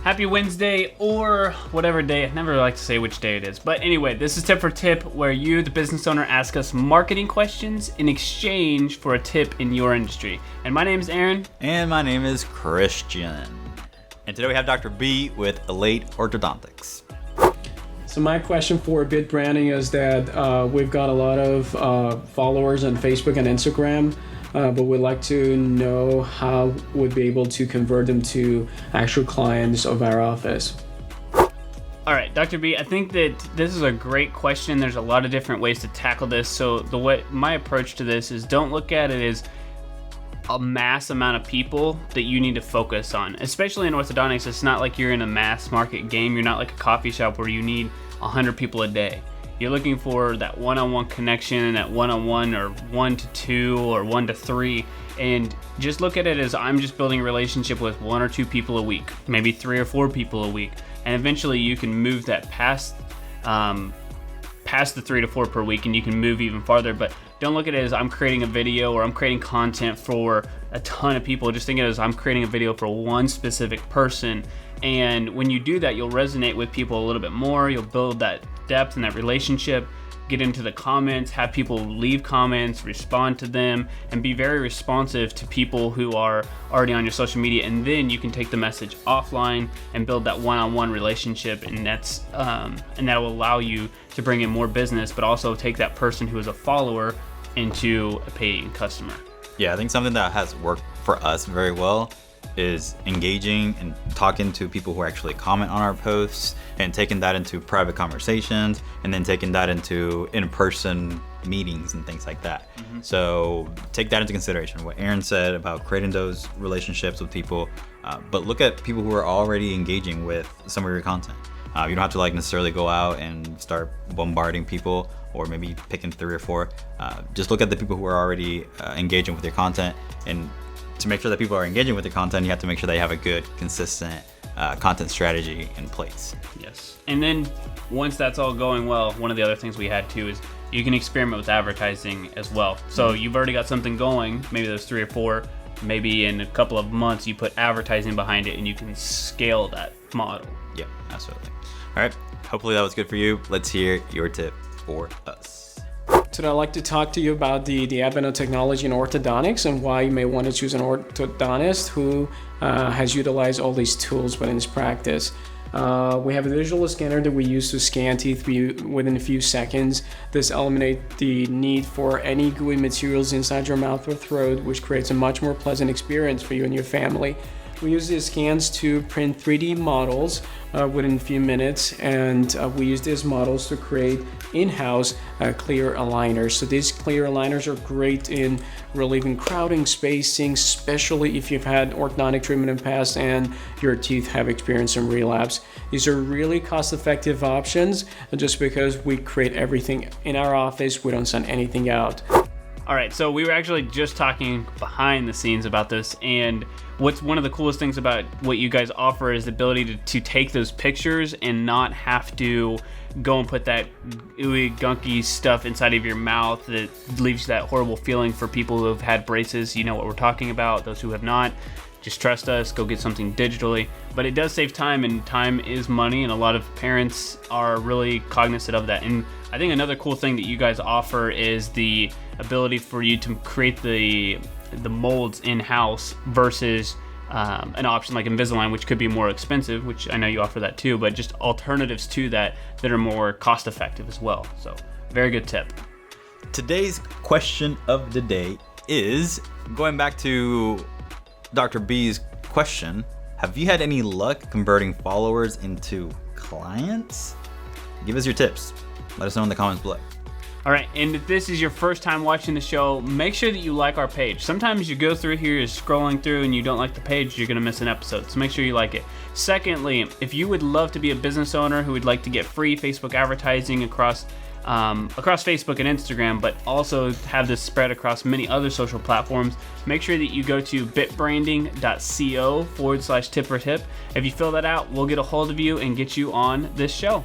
Happy Wednesday, or whatever day. I never like to say which day it is. But anyway, this is Tip for Tip, where you, the business owner, ask us marketing questions in exchange for a tip in your industry. And my name is Aaron. And my name is Christian. And today we have Dr. B with Elate Orthodontics. So my question for Bitbranding is that we've got a lot of followers on Facebook and Instagram, but we'd like to know how we'd be able to convert them to actual clients of our office. All right, Dr. B, I think that this is a great question. There's a lot of different ways to tackle this. So my approach to this is, don't look at it as a mass amount of people that you need to focus on. Especially in orthodontics, it's not like you're in a mass market game. You're not like a coffee shop where you need 100 people a day. You're looking for that one-on-one connection, that one-on-one or 1 to 2 or 1 to 3, and just look at it as I'm just building a relationship with 1 or 2 people a week, maybe 3 or 4 people a week, and eventually you can move that past the 3 to 4 per week, and you can move even farther. But don't look at it as I'm creating a video or I'm creating content for a ton of people. Just think of it as I'm creating a video for one specific person. And when you do that, you'll resonate with people a little bit more. You'll build that depth and that relationship, get into the comments, have people leave comments, respond to them, and be very responsive to people who are already on your social media. And then you can take the message offline and build that one-on-one relationship. And that will allow you to bring in more business, but also take that person who is a follower into a paying customer. Yeah, I think something that has worked for us very well is engaging and talking to people who actually comment on our posts, and taking that into private conversations, and then taking that into in-person meetings and things like that. Mm-hmm. So take that into consideration, what Aaron said about creating those relationships with people, but look at people who are already engaging with some of your content. You don't have to necessarily go out and start bombarding people, or maybe picking 3 or 4. Just look at the people who are already engaging with your content, and to make sure that people are engaging with the content, you have to make sure they have a good, consistent content strategy in place. Yes. And then once that's all going well, one of the other things we had too is you can experiment with advertising as well. So you've already got something going, maybe there's 3 or 4, maybe in a couple of months you put advertising behind it and you can scale that model. Yeah, absolutely. All right, hopefully that was good for you. Let's hear your tip for us. Today I'd like to talk to you about the advent of technology in orthodontics and why you may want to choose an orthodontist who has utilized all these tools within his practice. We have a visual scanner that we use to scan teeth within a few seconds. This eliminates the need for any gooey materials inside your mouth or throat, which creates a much more pleasant experience for you and your family. We use these scans to print 3D models within a few minutes, and we use these models to create in-house clear aligners. So these clear aligners are great in relieving crowding, spacing, especially if you've had orthodontic treatment in the past and your teeth have experienced some relapse. These are really cost-effective options, just because we create everything in our office. We don't send anything out. All right, so we were actually just talking behind the scenes about this, and what's one of the coolest things about what you guys offer is the ability to take those pictures and not have to go and put that ooey gunky stuff inside of your mouth that leaves that horrible feeling for people who have had braces. You know what we're talking about. Those who have not, just trust us, go get something digitally. But it does save time, and time is money, and a lot of parents are really cognizant of that. And I think another cool thing that you guys offer is the ability for you to create the molds in-house versus an option like Invisalign, which could be more expensive, which I know you offer that too, but just alternatives to that are more cost-effective as well. So very good tip. Today's question of the day is, going back to Dr. B's question, have you had any luck converting followers into clients? Give us your tips. Let us know in the comments below. All right, and if this is your first time watching the show, make sure that you like our page. Sometimes you go through here, you're scrolling through, and you don't like the page, you're gonna miss an episode, so make sure you like it. Secondly, if you would love to be a business owner who would like to get free Facebook advertising across Facebook and Instagram, but also have this spread across many other social platforms, make sure that you go to bitbranding.co/tip for tip. If you fill that out, we'll get a hold of you and get you on this show.